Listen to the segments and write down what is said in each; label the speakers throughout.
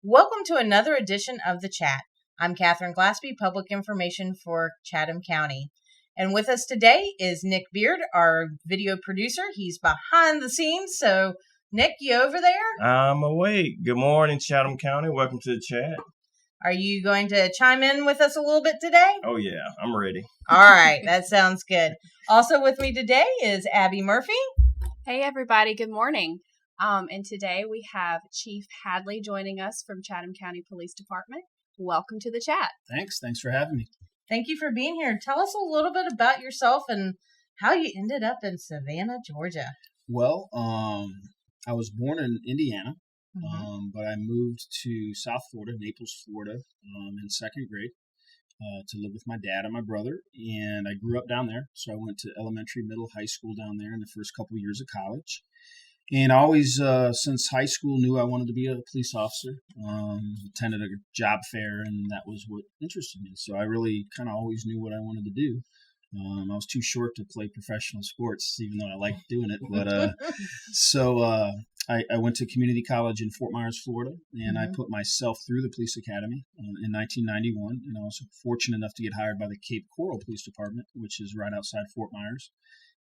Speaker 1: Welcome to another edition of The Chat. I'm Catherine Glaspie, Public Information for Chatham County. And with us today is Nick Beard, our video producer. He's behind the scenes. So, Nick, you over there?
Speaker 2: I'm awake. Good morning, Chatham County. Welcome to The Chat.
Speaker 1: Are you going to chime in with us a little bit today?
Speaker 2: Oh, yeah. I'm ready.
Speaker 1: All right. That sounds good. Also with me today is Abby Murphy.
Speaker 3: Hey, everybody. Good morning. And today we have Chief Hadley joining us from Chatham County Police Department. Welcome to The Chat.
Speaker 4: Thanks for having me.
Speaker 1: Thank you for being here. Tell us a little bit about yourself and how you ended up in Savannah, Georgia.
Speaker 4: Well, I was born in Indiana, but I moved to South Florida, Naples, Florida, in second grade to live with my dad and my brother. And I grew up down there. So I went to elementary, middle, high school down there in the first couple years of college. And I always, since high school, knew I wanted to be a police officer. Attended a job fair, and that was what interested me. So I really kind of always knew what I wanted to do. I was too short to play professional sports, even though I liked doing it. But so I went to community college in Fort Myers, Florida, and I put myself through the police academy in 1991. And I was fortunate enough to get hired by the Cape Coral Police Department, which is right outside Fort Myers.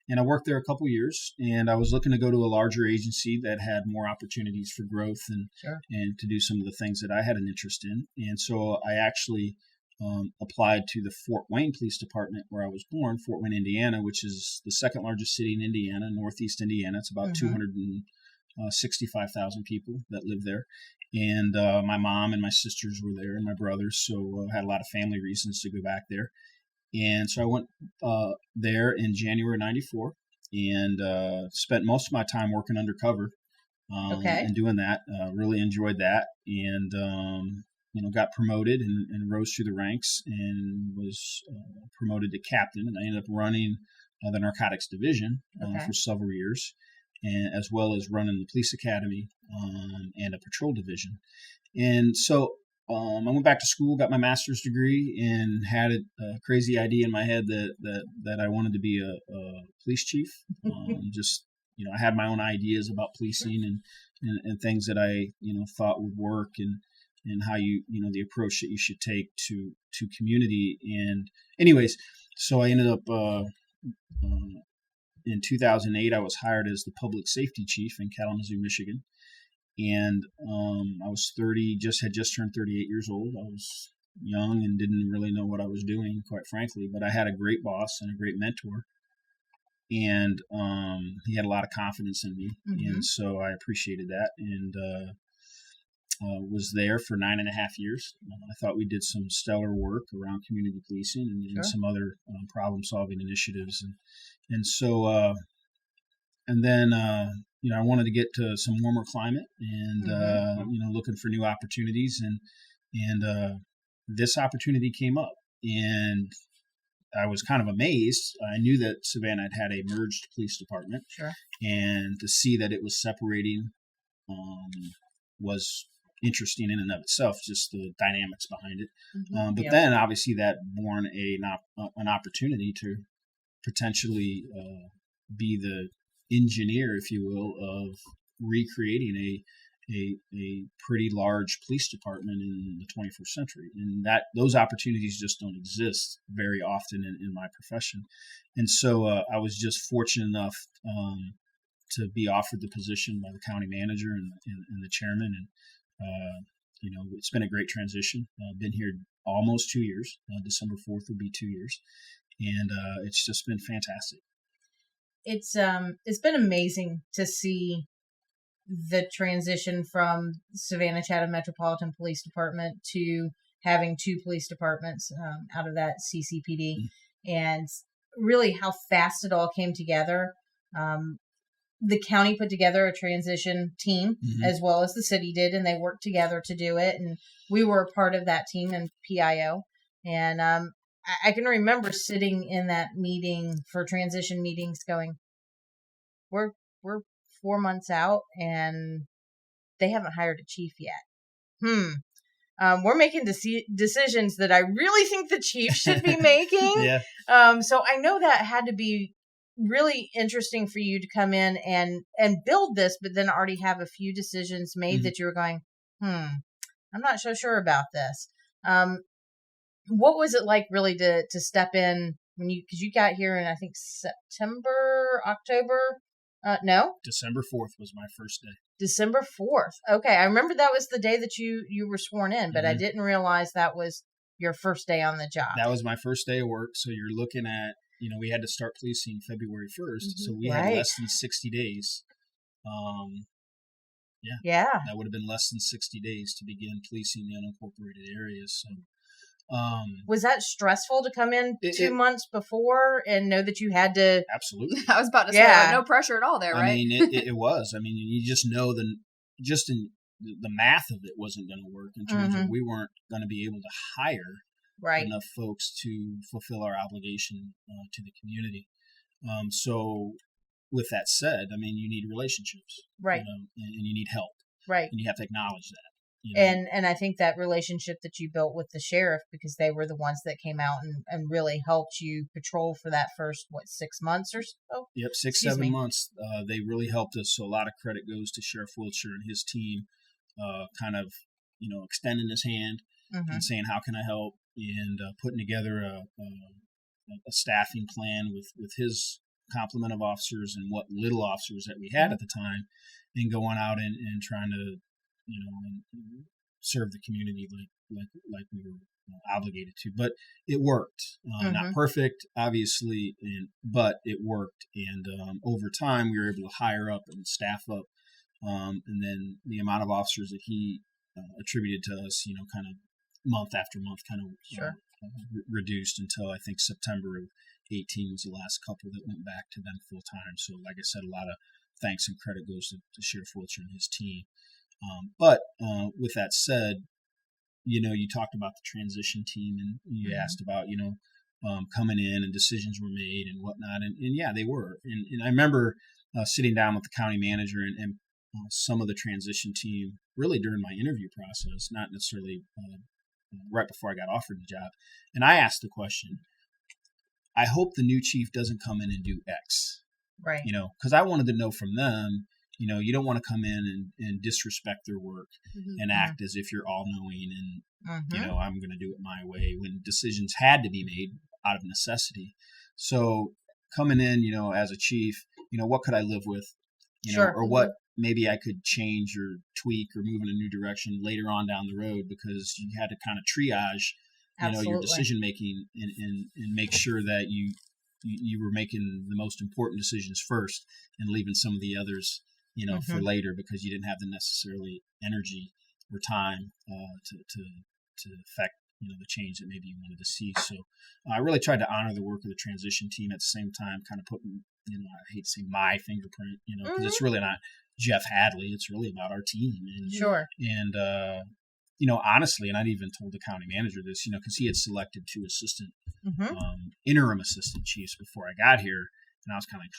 Speaker 4: And I worked there a couple years, and I was looking to go to a larger agency that had more opportunities for growth and to do some of the things that I had an interest in. And so I actually applied to the Fort Wayne Police Department, where I was born, Fort Wayne, Indiana, which is the second largest city in Indiana, northeast Indiana. It's about 265,000 people that live there. And my mom and my sisters were there, and my brothers, so I had a lot of family reasons to go back there. And so I went there in January 94 and spent most of my time working undercover and doing that. Really enjoyed that, and got promoted and rose through the ranks and was promoted to captain. And I ended up running the narcotics division for several years, and as well as running the police academy and a patrol division. And so I went back to school, got my master's degree, and had a crazy idea in my head that I wanted to be a police chief. I had my own ideas about policing and things that I thought would work, and how the approach that you should take to community. And anyways, so I ended up in 2008, I was hired as the public safety chief in Kalamazoo, Michigan. And I was had just turned 38 years old. I was young and didn't really know what I was doing, quite frankly. But I had a great boss and a great mentor, and he had a lot of confidence in me, and so I appreciated that. And was there for 9.5 years. I thought we did some stellar work around community policing and some other problem-solving initiatives, and so. And then, I wanted to get to some warmer climate and, looking for new opportunities. And this opportunity came up, and I was kind of amazed. I knew that Savannah had a merged police department. And to see that it was separating was interesting in and of itself, just the dynamics behind it. But then, obviously, that born an opportunity to potentially be the engineer, if you will, of recreating a pretty large police department in the 21st century, and that those opportunities just don't exist very often in my profession. And so I was just fortunate enough to be offered the position by the county manager and the chairman, and it's been a great transition. I've been here almost 2 years. December 4th will be 2 years, and it's just been fantastic.
Speaker 1: It's been amazing to see the transition from Savannah Chatham Metropolitan Police Department to having two police departments out of that CCPD, and really how fast it all came together. The county put together a transition team as well as the city did, and they worked together to do it. And we were a part of that team in PIO, and I can remember sitting in that meeting for transition meetings going, we're 4 months out and they haven't hired a chief yet. We're making decisions that I really think the chief should be making. So I know that had to be really interesting for you to come in and build this, but then already have a few decisions made that you were going, I'm not so sure about this. What was it like really to step in when because you got here in, I think, September, October? No?
Speaker 4: December 4th was my first day.
Speaker 1: December 4th. Okay. I remember that was the day that you were sworn in, but I didn't realize that was your first day on the job.
Speaker 4: That was my first day of work. So you're looking at, we had to start policing February 1st. So we had less than 60 days. Yeah. That would have been less than 60 days to begin policing the unincorporated areas. So,
Speaker 1: was that stressful to come in 2 months before and know that you had to?
Speaker 4: Absolutely.
Speaker 3: I was about to say, no pressure at all there, right?
Speaker 4: I mean, it was. I mean, you just know the math of it wasn't going to work in terms of we weren't going to be able to hire enough folks to fulfill our obligation to the community. So with that said, I mean, you need relationships, right? And you need help, right? And you have to acknowledge that.
Speaker 1: And I think that relationship that you built with the sheriff, because they were the ones that came out and really helped you patrol for that first, 6 months or so?
Speaker 4: Yep, 7 months. They really helped us. So a lot of credit goes to Sheriff Wiltshire and his team, kind of, extending his hand and saying, how can I help? And putting together a staffing plan with his complement of officers and what little officers that we had at the time, and going out and trying to, serve the community like we were obligated to. But it worked. Not perfect, obviously, but it worked. And over time, we were able to hire up and staff up. And then the amount of officers that he attributed to us, kind of month after month, kind of reduced until I think September of 18 was the last couple that went back to them full time. So, like I said, a lot of thanks and credit goes to Sheriff Wiltshire and his team. But with that said, you talked about the transition team, and you asked about, coming in and decisions were made and whatnot. And yeah, they were. And I remember sitting down with the county manager and some of the transition team really during my interview process, not necessarily right before I got offered the job. And I asked the question, I hope the new chief doesn't come in and do X. Right. Because I wanted to know from them, you don't want to come in and disrespect their work and act as if you're all knowing and, I'm going to do it my way when decisions had to be made out of necessity. So coming in, as a chief, what could I live with, or what maybe I could change or tweak or move in a new direction later on down the road, because you had to kind of triage, your decision making and make sure that you were making the most important decisions first and leaving some of the others, for later, because you didn't have the necessarily energy or time to affect, the change that maybe you wanted to see. So I really tried to honor the work of the transition team at the same time, kind of putting, I hate to say my fingerprint, because it's really not Jeff Hadley. It's really about our team. And, and, honestly, and I'd even told the county manager this, because he had selected 2 assistant, interim assistant chiefs before I got here. And I was kind of like,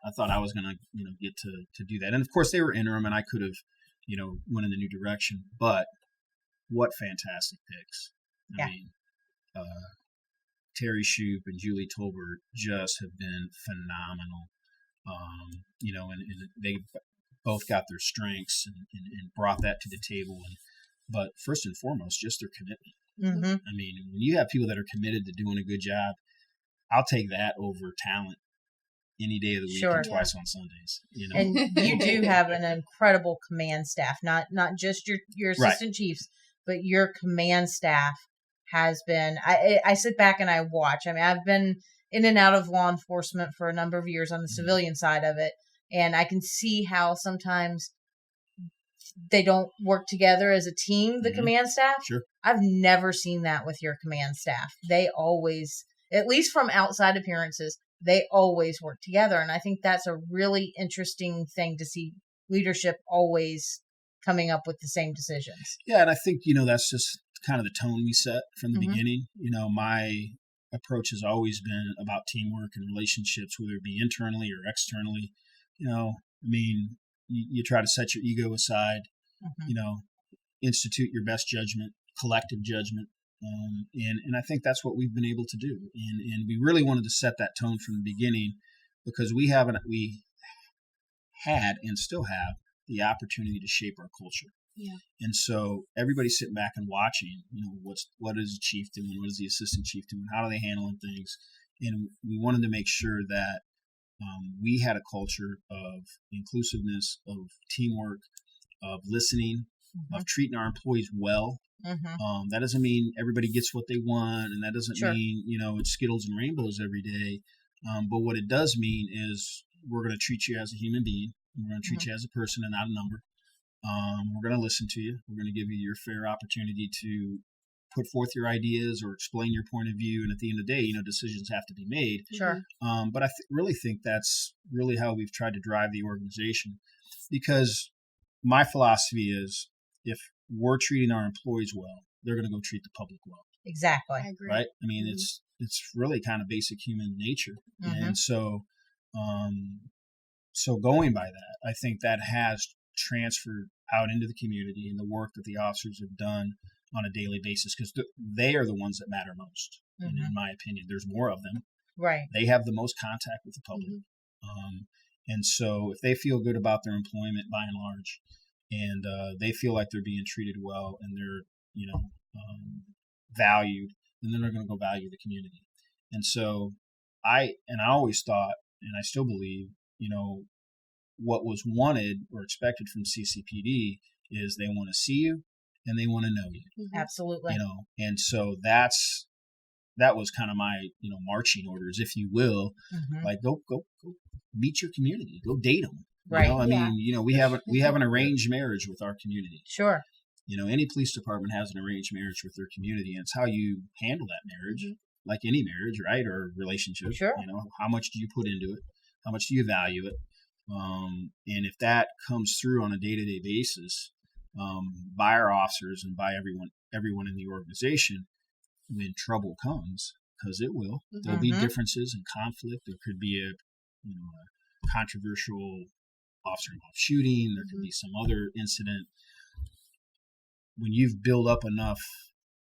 Speaker 4: I thought I was going to, get to do that. And of course they were interim and I could have, went in a new direction, but what fantastic picks. I mean, Terry Shoup and Julie Tolbert just have been phenomenal. And they both got their strengths and brought that to the table. But first and foremost, just their commitment. I mean, when you have people that are committed to doing a good job, I'll take that over talent any day of the week and twice on Sundays.
Speaker 1: And you do have an incredible command staff, not just your assistant chiefs, but your command staff has been. I sit back and I watch. I mean, I've been in and out of law enforcement for a number of years on the civilian side of it, and I can see how sometimes they don't work together as a team, the command staff. Sure. I've never seen that with your command staff. They always, at least from outside appearances, they always work together. And I think that's a really interesting thing to see, leadership always coming up with the same decisions.
Speaker 4: Yeah, and I think, that's just kind of the tone we set from the beginning. My approach has always been about teamwork and relationships, whether it be internally or externally. You try to set your ego aside, institute your best judgment, collective judgment. And I think that's what we've been able to do. And we really wanted to set that tone from the beginning, because we had and still have the opportunity to shape our culture.
Speaker 3: Yeah.
Speaker 4: And so everybody's sitting back and watching, what is the chief doing? What is the assistant chief doing? How are they handling things? And we wanted to make sure that we had a culture of inclusiveness, of teamwork, of listening, of treating our employees well. That doesn't mean everybody gets what they want, and that doesn't mean, it's Skittles and rainbows every day. But what it does mean is we're going to treat you as a human being. We're going to treat you as a person and not a number. We're going to listen to you. We're going to give you your fair opportunity to put forth your ideas or explain your point of view. And at the end of the day, decisions have to be made.
Speaker 1: Sure.
Speaker 4: But I really think that's really how we've tried to drive the organization, because my philosophy is if we're treating our employees well, they're going to go treat the public well.
Speaker 1: Exactly.
Speaker 3: I agree.
Speaker 4: Right? I mean, it's really kind of basic human nature. And so going by that, I think that has transferred out into the community and the work that the officers have done on a daily basis, because they are the ones that matter most. In my opinion, there's more of them.
Speaker 1: Right.
Speaker 4: They have the most contact with the public. And so if they feel good about their employment by and large, and they feel like they're being treated well and they're, valued, then they're going to go value the community. And so I always thought, and I still believe, what was wanted or expected from CCPD is they want to see you and they want to know you.
Speaker 1: Absolutely.
Speaker 4: And so that was kind of my, marching orders, if you will, like go meet your community, go date them.
Speaker 1: Right.
Speaker 4: I mean, we have an arranged marriage with our community.
Speaker 1: Sure.
Speaker 4: Any police department has an arranged marriage with their community, and it's how you handle that marriage, like any marriage, right, or relationship. Sure. How much do you put into it? How much do you value it? And if that comes through on a day-to-day basis by our officers and by everyone in the organization, when trouble comes, because it will, there'll be differences and conflict. There could be a controversial officer-involved shooting. There could be some other incident. When you've built up enough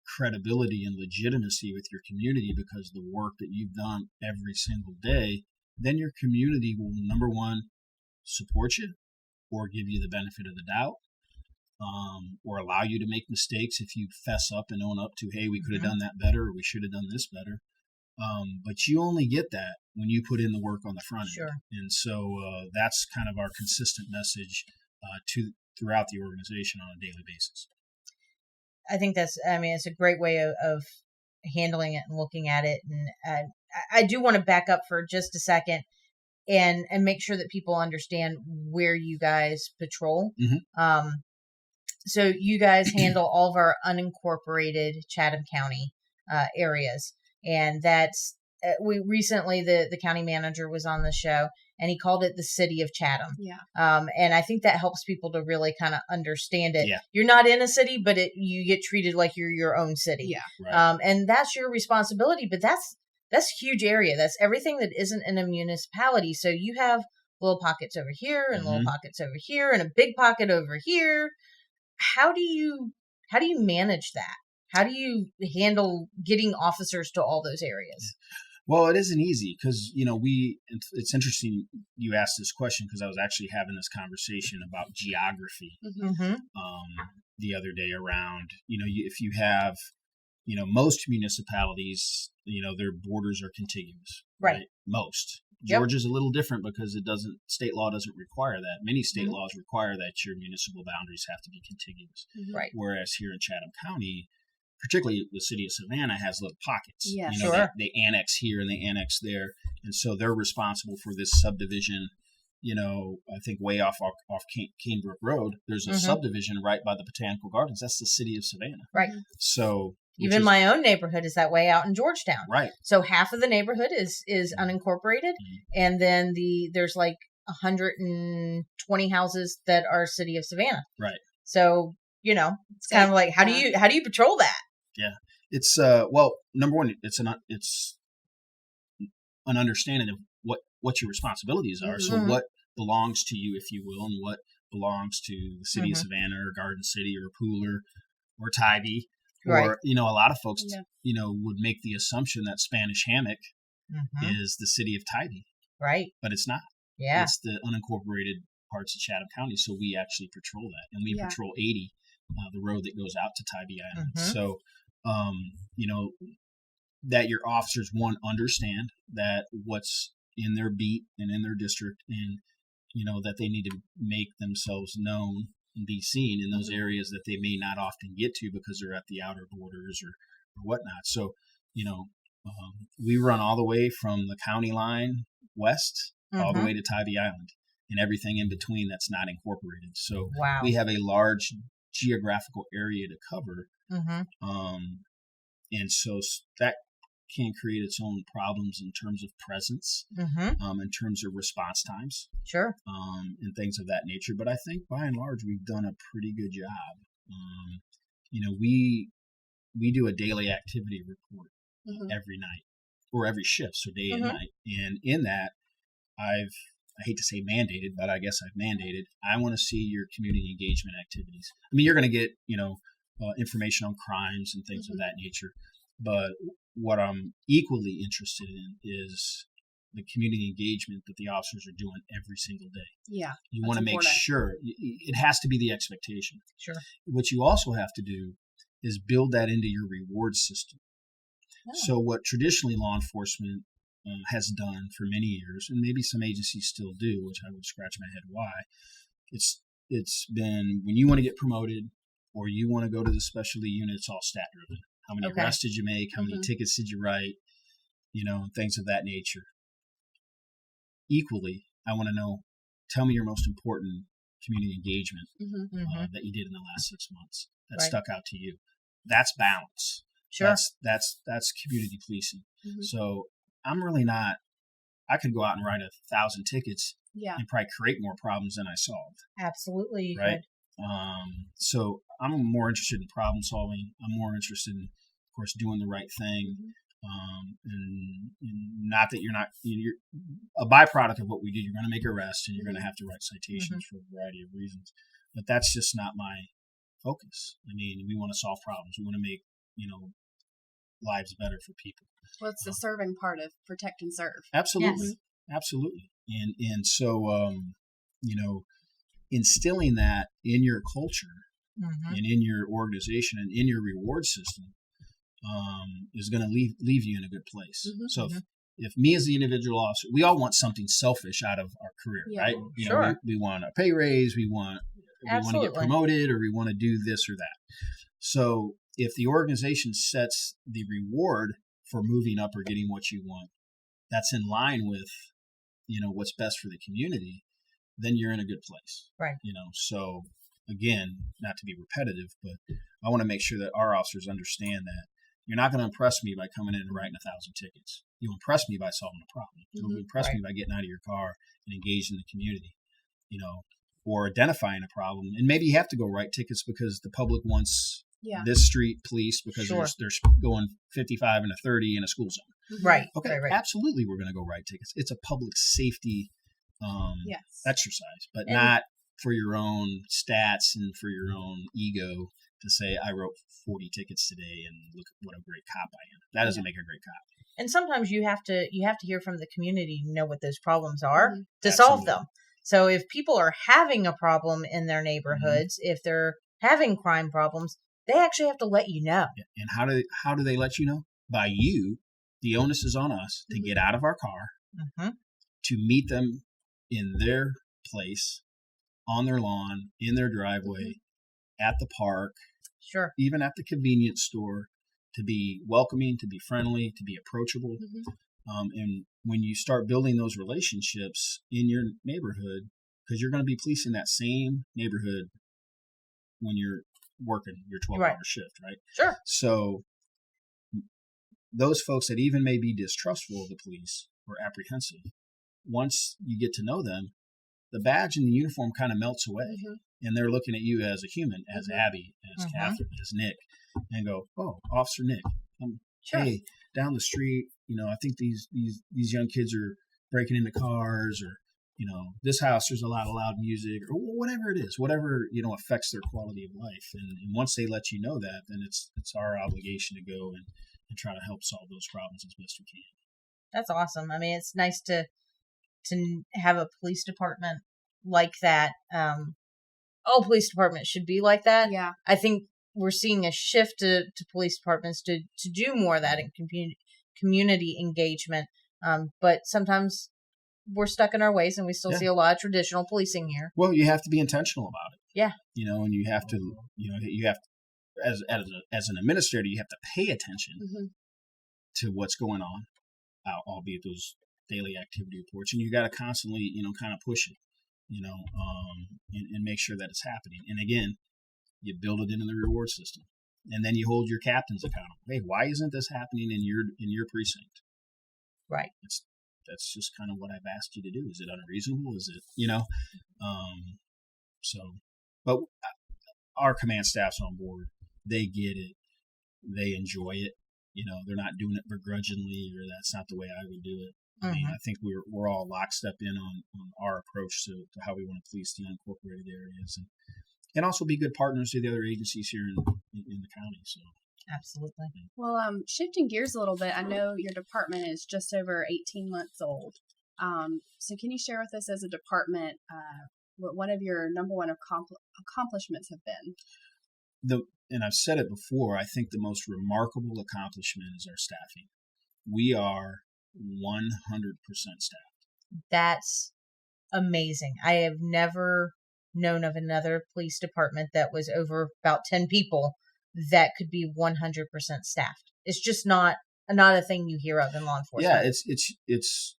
Speaker 4: credibility and legitimacy with your community because of the work that you've done every single day, then your community will, number one, support you or give you the benefit of the doubt, or allow you to make mistakes if you fess up and own up to, hey, we could have done that better, or we should have done this better. But you only get that when you put in the work on the front end. And so that's kind of our consistent message throughout the organization on a daily basis.
Speaker 1: I think it's a great way of handling it and looking at it. And I do want to back up for just a second and make sure that people understand where you guys patrol. So you guys handle all of our unincorporated Chatham County areas. And that's, we recently, the county manager was on the show and he called it the city of Chatham. Yeah. And I think that helps people to really kind of understand it. Yeah. You're not in a city, but you get treated like you're your own city. Yeah. Right. And that's your responsibility, but that's a huge area. That's everything that isn't in a municipality. So you have little pockets over here and little pockets over here and a big pocket over here. How do you manage that? How do you handle getting officers to all those areas?
Speaker 4: Well, it isn't easy because, it's interesting you asked this question because I was actually having this conversation about geography the other day around, if you have, most municipalities, their borders are contiguous. Right? Most. Georgia's a little different because state law doesn't require that. Many state laws require that your municipal boundaries have to be contiguous. Right. Whereas here in Chatham County, particularly the city of Savannah, has little pockets. Yeah, they annex here and they annex there. And so they're responsible for this subdivision, I think way off Canebrook Road. There's a subdivision right by the Botanical Gardens. That's the city of Savannah. Right. So even my own neighborhood is that way out in Georgetown. Right. So half of the neighborhood is unincorporated. And then there's like 120 houses that are city of Savannah. Right. So, it's kind of like, how do you patrol that? Yeah. It's, number one, it's an understanding of what your responsibilities are. So what belongs to you, if you will, and what belongs to the city of Savannah or Garden City or Pooler or Tybee. Or, a lot of folks, would make the assumption that Spanish Hammock is the city of Tybee. Right. But it's not. Yeah. It's the unincorporated parts of Chatham County. So we actually patrol that. And we patrol 80 the road that goes out to Tybee Island.
Speaker 1: Mhm.
Speaker 4: So, that your officers, one, understand that what's in their beat and in their district, and that they need to make themselves known and be seen in those areas that they may not often get to because they're at the outer borders or whatnot. So, we run all the way from the county line west all the way to Tybee Island and everything in between that's not incorporated. So
Speaker 1: Wow.
Speaker 4: we have a large geographical area to cover. And so that can create its own problems in terms of presence, in terms of response times,
Speaker 1: Sure.
Speaker 4: and things of that nature. But I think by and large, we've done a pretty good job. We do a daily activity report every night or every shift, so day and night. And in that, I hate to say mandated, but I guess I've mandated, I want to see your community engagement activities. I mean, you're going to get, information on crimes and things of that nature. But what I'm equally interested in is the community engagement that the officers are doing every single day.
Speaker 3: Yeah.
Speaker 4: You want to make sure it has to be the expectation.
Speaker 1: Sure.
Speaker 4: What you also have to do is build that into your reward system. Oh. So what traditionally law enforcement has done for many years, and maybe some agencies still do, which I would scratch my head why, it's been when you want to get promoted or you want to go to the specialty unit, it's all stat driven. How many arrests did you make? How many tickets did you write? Things of that nature. Equally, I want to know, tell me your most important community engagement that you did in the last 6 months that stuck out to you. That's balance.
Speaker 1: Sure.
Speaker 4: That's community policing. So I'm really not, I could go out and write 1,000 tickets and probably create more problems than I solved.
Speaker 1: Absolutely.
Speaker 4: Right. So I'm more interested in problem solving. I'm more interested in, of course, doing the right thing. And not that you're a byproduct of what we do. You're going to make arrests and you're going to have to write citations for a variety of reasons. But that's just not my focus. I mean, we want to solve problems. We want to make, lives better for people.
Speaker 3: Well, it's the serving part of protect and serve.
Speaker 4: Absolutely.
Speaker 1: Yes.
Speaker 4: Absolutely. And so, instilling that in your culture and in your organization and in your reward system is going to leave you in a good place. So if me as the individual officer, we all want something selfish out of our career, right?
Speaker 1: Sure.
Speaker 4: We want a pay raise, we want to get promoted, or we want to do this or that. So if the organization sets the reward for moving up or getting what you want, that's in line with, what's best for the community, then you're in a good place.
Speaker 1: Right.
Speaker 4: So again, not to be repetitive, but I want to make sure that our officers understand that you're not going to impress me by coming in and writing 1,000 tickets. You'll impress me by solving a problem. You'll impress me by getting out of your car and engaged in the community, or identifying a problem. And maybe you have to go write tickets because the public wants this street policed because they're going 55 and a 30 in a school zone.
Speaker 1: Right.
Speaker 4: Okay.
Speaker 1: Right.
Speaker 4: Absolutely. We're going to go write tickets. It's a public safety exercise, but not for your own stats and for your own ego to say, I wrote 40 tickets today and look at what a great cop I am. That doesn't make a great cop.
Speaker 1: And sometimes you have to hear from the community, know what those problems are to solve them. So if people are having a problem in their neighborhoods, if they're having crime problems, they actually have to let you know.
Speaker 4: And how do they let you know? By you. The onus is on us to get out of our car, to meet them in their place, on their lawn, in their driveway, at the park, even at the convenience store, to be welcoming, to be friendly, to be approachable. And when you start building those relationships in your neighborhood, because you're going to be policing that same neighborhood when you're working your 12-hour shift, right?
Speaker 1: Sure.
Speaker 4: So those folks that even may be distrustful of the police or apprehensive, once you get to know them, the badge and the uniform kind of melts away. And they're looking at you as a human, as Abby, as Catherine, as Nick, and go, oh, Officer Nick, hey, down the street, I think these young kids are breaking into cars, or, this house, there's a lot of loud music, or whatever it is, whatever, affects their quality of life. And once they let you know that, then it's our obligation to go and try to help solve those problems as best we can.
Speaker 1: That's awesome. I mean, it's nice to have a police department like that. all police departments should be like that.
Speaker 3: Yeah.
Speaker 1: I think we're seeing a shift to police departments to do more of that in community engagement. But sometimes we're stuck in our ways, and we still see a lot of traditional policing here.
Speaker 4: Well, you have to be intentional about it.
Speaker 1: Yeah.
Speaker 4: And you have to, as an administrator, you have to pay attention to what's going on, albeit those daily activity reports, and you got to constantly, kind of push it, and make sure that it's happening. And again, you build it into the reward system, and then you hold your captains accountable. Hey, why isn't this happening in your precinct?
Speaker 1: Right.
Speaker 4: That's just kind of what I've asked you to do. Is it unreasonable? Is it, but our command staff's on board. They get it. They enjoy it. They're not doing it begrudgingly, or that's not the way I would do it. I mean, I think we're all lockstep in on our approach to how we want to police the unincorporated areas, and also be good partners to the other agencies here in the county. So.
Speaker 1: Absolutely.
Speaker 3: Well, shifting gears a little bit, I know your department is just over 18 months old. So can you share with us as a department what one of your number one accomplishments have been?
Speaker 4: And I've said it before, I think the most remarkable accomplishment is our staffing. We are 100% staffed.
Speaker 1: That's amazing. I have never known of another police department that was over about 10 people that could be 100% staffed. It's just not a thing you hear of in law enforcement.
Speaker 4: Yeah, it's.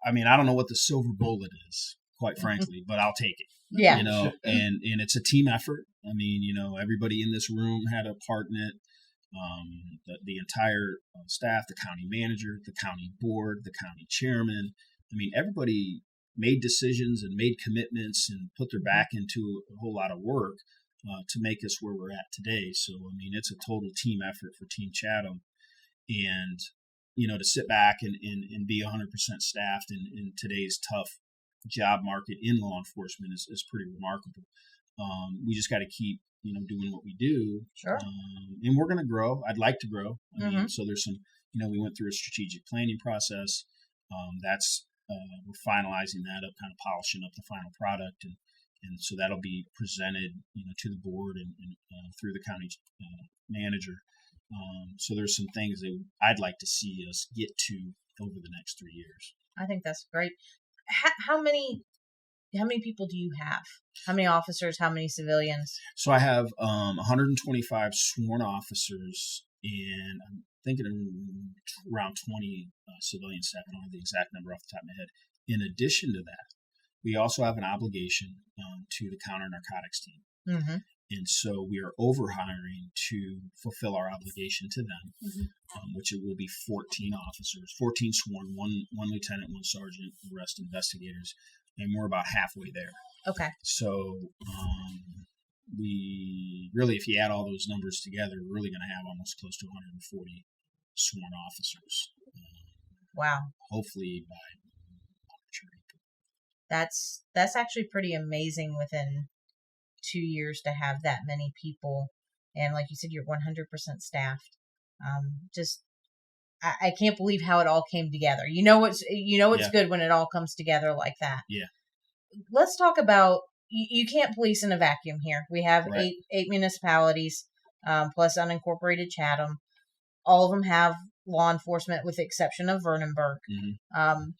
Speaker 4: I mean, I don't know what the silver bullet is, quite frankly, but I'll take it.
Speaker 1: Yeah,
Speaker 4: and it's a team effort. I mean, everybody in this room had a part in it. The entire staff, the county manager, the county board, the county chairman. I mean, everybody made decisions and made commitments and put their back into a whole lot of work to make us where we're at today. So, I mean, it's a total team effort for Team Chatham. And, to sit back and be 100% staffed in today's tough job market in law enforcement is pretty remarkable. We just got to keep, doing what we do.
Speaker 1: Sure.
Speaker 4: And we're going to grow. I'd like to grow. I mean, so there's some, we went through a strategic planning process. We're finalizing that up, kind of polishing up the final product. And so that'll be presented, to the board and through the county manager. So there's some things that I'd like to see us get to over the next 3 years.
Speaker 1: I think that's great. How many people do you have? How many officers? How many civilians?
Speaker 4: So I have 125 sworn officers, and I'm thinking around 20 civilian staff. I don't have the exact number off the top of my head. In addition to that, we also have an obligation to the counter-narcotics team. Mm-hmm. And so we are over-hiring to fulfill our obligation to them, which it will be 14 officers, 14 sworn, one lieutenant, one sergeant, the rest investigators, and we're about halfway there.
Speaker 1: Okay.
Speaker 4: So we really, if you add all those numbers together, we're really going to have almost close to 140 sworn officers.
Speaker 1: Wow.
Speaker 4: Hopefully by maturity.
Speaker 1: That's actually pretty amazing within 2 years to have that many people, and like you said, you're 100% staffed. I can't believe how it all came together. It's good when it all comes together like that.
Speaker 4: Yeah.
Speaker 1: Let's talk about you can't police in a vacuum here. We have
Speaker 4: right.
Speaker 1: eight municipalities plus unincorporated Chatham. All of them have law enforcement with the exception of Vernonburg. Mm-hmm.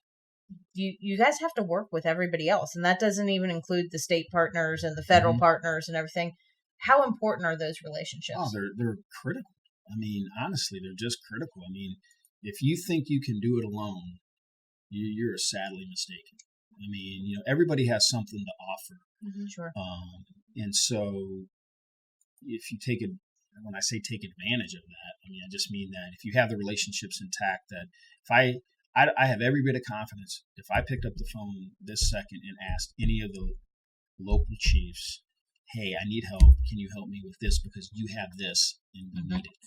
Speaker 1: You guys have to work with everybody else, and that doesn't even include the state partners and the federal partners and everything. How important are those relationships?
Speaker 4: Oh, they're critical. I mean, honestly, they're just critical. I mean, if you think you can do it alone, you're sadly mistaken. I mean, everybody has something to offer.
Speaker 1: Mm-hmm, sure.
Speaker 4: And so if you when I say take advantage of that, I mean, I just mean that if you have the relationships intact, that if I have every bit of confidence. If I picked up the phone this second and asked any of the local chiefs, hey, I need help. Can you help me with this because you have this and you need it?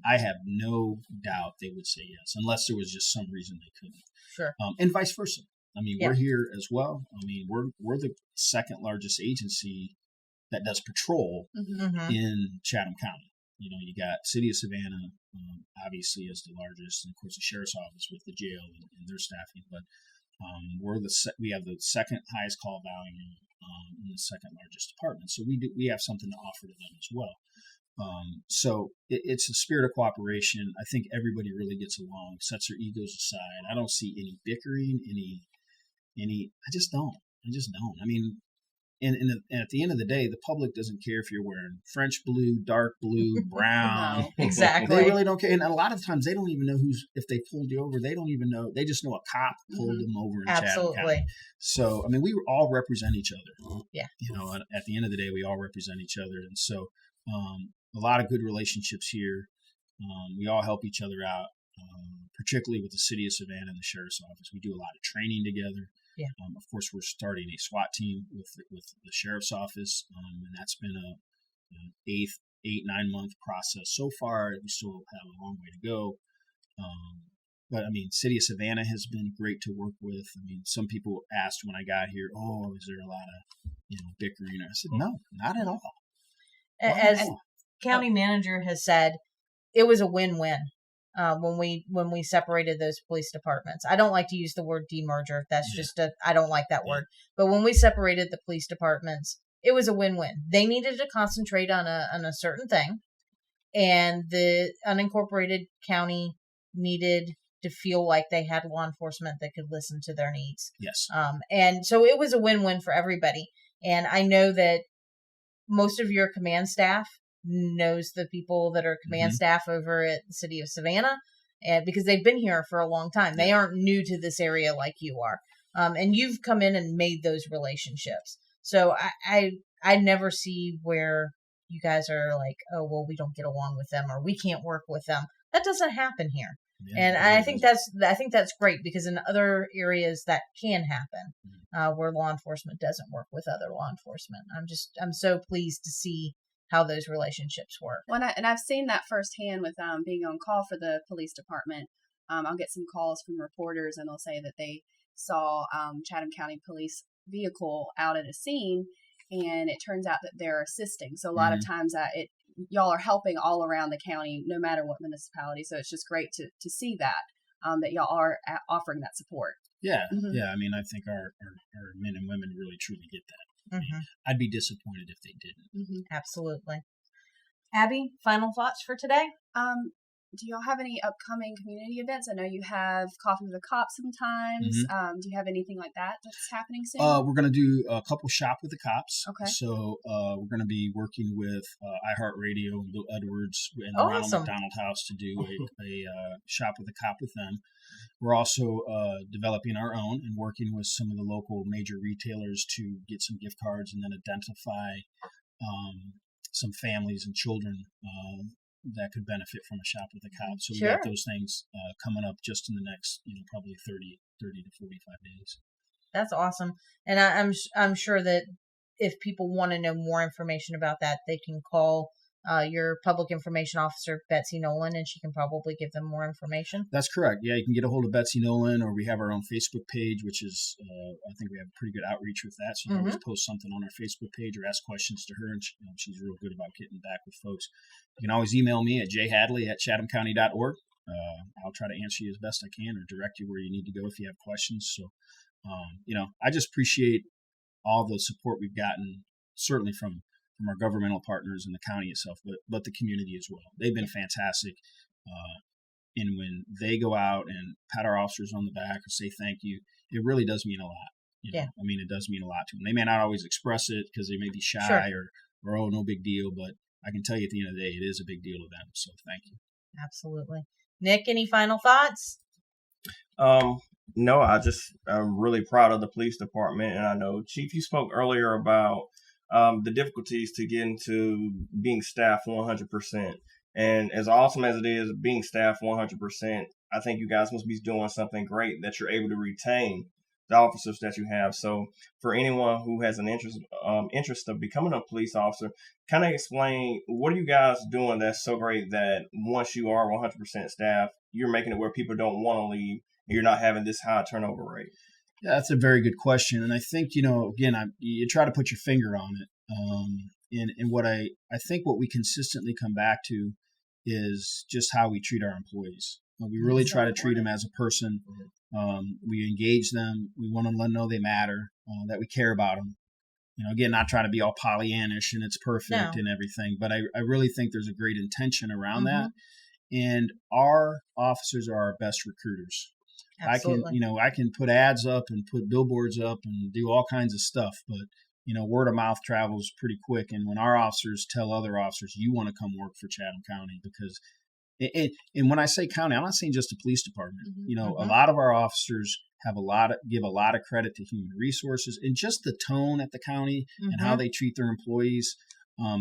Speaker 4: I have no doubt they would say yes, unless there was just some reason they couldn't.
Speaker 1: Sure.
Speaker 4: And vice versa. I mean, we're here as well. I mean, we're the second largest agency that does patrol in Chatham County. You got City of Savannah, obviously as the largest, and of course the Sheriff's Office with the jail and their staffing. But we have the second highest call volume in the second largest department. So we have something to offer to them as well. So it's a spirit of cooperation. I think everybody really gets along, sets their egos aside. I don't see any bickering, I just don't. I mean, and at the end of the day, the public doesn't care if you're wearing French blue, dark blue, brown.
Speaker 3: No.
Speaker 1: Exactly.
Speaker 4: They really don't care. And a lot of times they don't even know if they pulled you over. They don't even know. They just know a cop pulled them over in Chatham County. So, I mean, we all represent each other.
Speaker 1: Yeah.
Speaker 4: You know, at the end of the day, we all represent each other. And so a lot of good relationships here. We all help each other out, particularly with the city of Savannah and the sheriff's office. We do a lot of training together.
Speaker 1: Yeah.
Speaker 4: Of course, we're starting a SWAT team with the sheriff's office, and that's been an 8-9 month process so far. We still have a long way to go. But I mean, city of Savannah has been great to work with. I mean, some people asked when I got here, "Oh, is there a lot of bickering?" I said, "No, not at all."
Speaker 1: As county manager has said, it was a win-win. When we separated those police departments. I don't like to use the word demerger. That's just I don't like that word. But when we separated the police departments, it was a win-win. They needed to concentrate on a certain thing, and the unincorporated county needed to feel like they had law enforcement that could listen to their needs.
Speaker 4: Yes.
Speaker 1: And so it was a win-win for everybody. And I know that most of your command staff knows the people that are command staff over at the city of Savannah, and because they've been here for a long time. They aren't new to this area like you are. And you've come in and made those relationships. So I never see where you guys are like, oh, well, we don't get along with them or we can't work with them. That doesn't happen here. Yeah, and I think that's great, because in other areas that can happen, where law enforcement doesn't work with other law enforcement. I'm so pleased to see how those relationships work.
Speaker 3: And I've seen that firsthand with being on call for the police department. I'll get some calls from reporters, and they'll say that they saw Chatham County Police vehicle out at a scene, and it turns out that they're assisting. So a lot of times y'all are helping all around the county, no matter what municipality. So it's just great to see that y'all are offering that support.
Speaker 4: Yeah, yeah. I mean, I think our men and women really truly get that. I mean, I'd be disappointed if they didn't.
Speaker 1: Absolutely. Abby, final thoughts for today?
Speaker 3: Do y'all have any upcoming community events? I know you have Coffee with a Cop sometimes. Do you have anything like that that's happening soon?
Speaker 4: We're going to do a couple Shop with the Cops.
Speaker 3: Okay.
Speaker 4: So we're going to be working with iHeartRadio and Bill Edwards and the Ronald McDonald House to do a Shop with a Cop with them. We're also developing our own and working with some of the local major retailers to get some gift cards and then identify some families and children that could benefit from a Shop with a Cop. So we got those things coming up just in the next, probably 30 to 45 days.
Speaker 1: That's awesome. And I'm sure that if people want to know more information about that, they can call your public information officer, Betsy Nolan, and she can probably give them more information. That's
Speaker 4: correct. Yeah, you can get a hold of Betsy Nolan, or we have our own Facebook page, which is, I think we have pretty good outreach with that. So you always post something on our Facebook page or ask questions to her, and she's real good about getting back with folks. You can always email me at jhadley@chathamcounty.org. I'll try to answer you as best I can or direct you where you need to go if you have questions. So, I just appreciate all the support we've gotten, certainly from our governmental partners and the county itself, but the community as well. They've been fantastic. And when they go out and pat our officers on the back and say thank you, it really does mean a lot. I mean, it does mean a lot to them. They may not always express it because they may be shy or, oh, no big deal. But I can tell you at the end of the day, it is a big deal to them. So thank you.
Speaker 1: Absolutely. Nick, any final thoughts?
Speaker 2: No, I'm really proud of the police department. And I know, Chief, you spoke earlier about the difficulties to get into being staffed 100%. And as awesome as it is being staffed 100%, I think you guys must be doing something great that you're able to retain the officers that you have. So for anyone who has an interest of becoming a police officer, kind of explain, what are you guys doing that's so great that once you are 100% staff, you're making it where people don't want to leave and you're not having this high turnover rate?
Speaker 4: Yeah, that's a very good question. And I think, again, you try to put your finger on it. And what I think what we consistently come back to is just how we treat our employees. We really try to treat them as a person. We engage them. We want to let them know they matter, that we care about them. again, not trying to be all Pollyannish and it's perfect
Speaker 1: No.
Speaker 4: and everything, but I really think there's a great intention around
Speaker 1: Mm-hmm.
Speaker 4: that. And our officers are our best recruiters.
Speaker 1: Absolutely.
Speaker 4: I can put ads up and put billboards up and do all kinds of stuff, but word of mouth travels pretty quick. And when our officers tell other officers, you want to come work for Chatham County, because, and when I say county, I'm not saying just the police department.
Speaker 1: Mm-hmm.
Speaker 4: A lot of our officers give a lot of credit to human resources and just the tone at the county and how they treat their employees.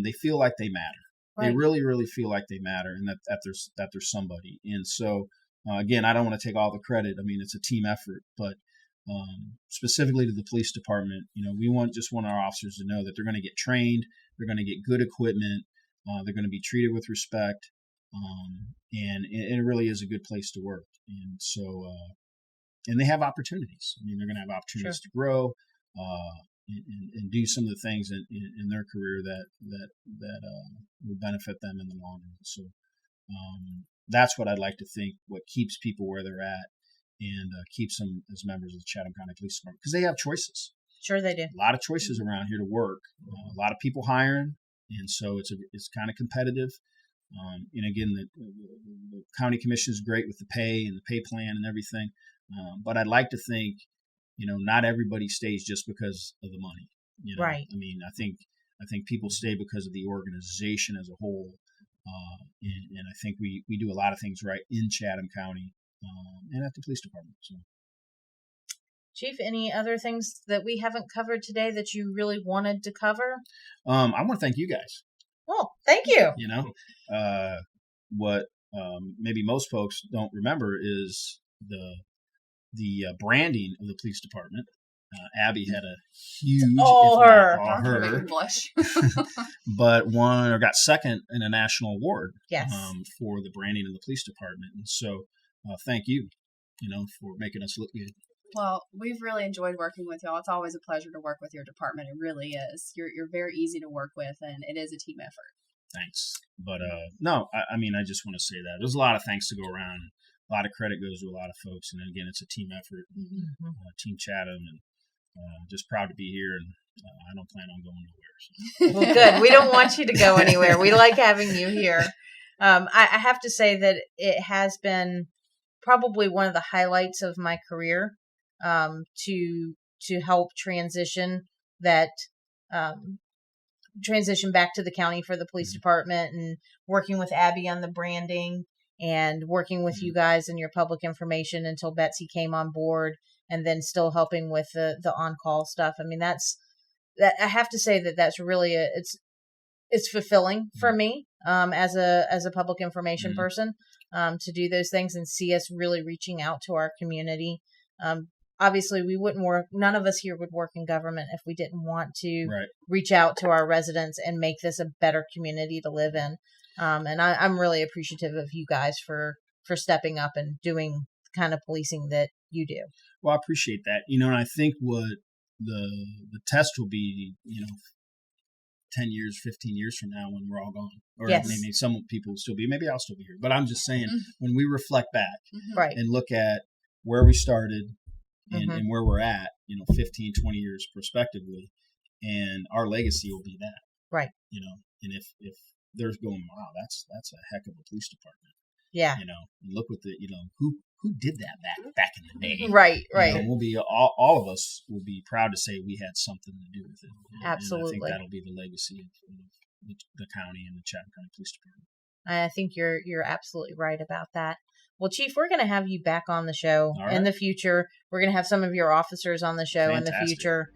Speaker 4: They feel like they matter.
Speaker 1: Right.
Speaker 4: They really, really feel like they matter, and that there's somebody. And so, again, I don't want to take all the credit. I mean, it's a team effort, but specifically to the police department, we want our officers to know that they're going to get trained, they're going to get good equipment, they're going to be treated with respect, and it really is a good place to work. And so, and they have opportunities. I mean, they're going to have opportunities to grow and do some of the things in their career that will benefit them in the long run. So that's what I'd like to think, what keeps people where they're at and keeps them as members of the Chatham County Police Department, because they have choices.
Speaker 1: Sure they do.
Speaker 4: A lot of choices around here to work. A lot of people hiring, and so it's kind of competitive. And again, the county commission is great with the pay and the pay plan and everything. But I'd like to think, not everybody stays just because of the money.
Speaker 1: Right.
Speaker 4: I mean, I think people stay because of the organization as a whole. And I think we do a lot of things right in Chatham County and at the police department. So,
Speaker 1: Chief, any other things that we haven't covered today that you really wanted to cover?
Speaker 4: I want to thank you guys.
Speaker 1: Oh, thank you.
Speaker 4: What maybe most folks don't remember is the branding of the police department. Abby had a huge,
Speaker 3: Her blush.
Speaker 4: but won or got second in a national award.
Speaker 1: Yes.
Speaker 4: For the branding of the police department. And so, thank you, for making us look good.
Speaker 3: Well, we've really enjoyed working with y'all. It's always a pleasure to work with your department. It really is. You're very easy to work with, and it is a team effort.
Speaker 4: Thanks. But no, I mean, I just want to say that there's a lot of thanks to go around. A lot of credit goes to a lot of folks, and again, it's a team effort. Team Chatham, and just proud to be here, and I don't plan on going nowhere. So.
Speaker 1: Well, good. We don't want you to go anywhere. We like having you here. I have to say that it has been probably one of the highlights of my career to help transition back to the county for the police department, and working with Abby on the branding and working with you guys and your public information until Betsy came on board, and then still helping with the on-call stuff. I mean, that I have to say that's really it's fulfilling for me as a public information person to do those things and see us really reaching out to our community. Obviously, we wouldn't work. None of us here would work in government if we didn't want to reach out to our residents and make this a better community to live in. And I'm really appreciative of you guys for stepping up and doing the kind of policing that you do.
Speaker 4: Well, I appreciate that. And I think what the test will be, 10 years, 15 years from now when we're all gone. Or maybe some people will still be. Maybe I'll still be here. But I'm just saying, when we reflect back and look at where we started and where we're at, 15, 20 years prospectively, and our legacy will be that. Right. And if there's going, wow, that's a heck of a police department. Yeah. And look what who did that back in the day. Right. We'll be all of us will be proud to say we had something to do with it. Absolutely. And I think that'll be the legacy of the county and the Chatham County Police Department.
Speaker 1: I think you're absolutely right about that. Well, Chief, we're going to have you back on the show in the future. We're going to have some of your officers on the show in the future.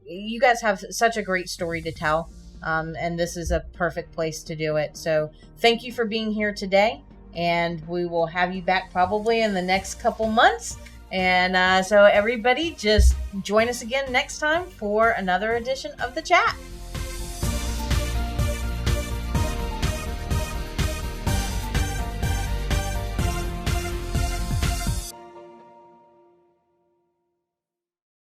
Speaker 1: You guys have such a great story to tell, and this is a perfect place to do it. So thank you for being here today, and we will have you back probably in the next couple months. And so everybody just join us again next time for another edition of The Chat.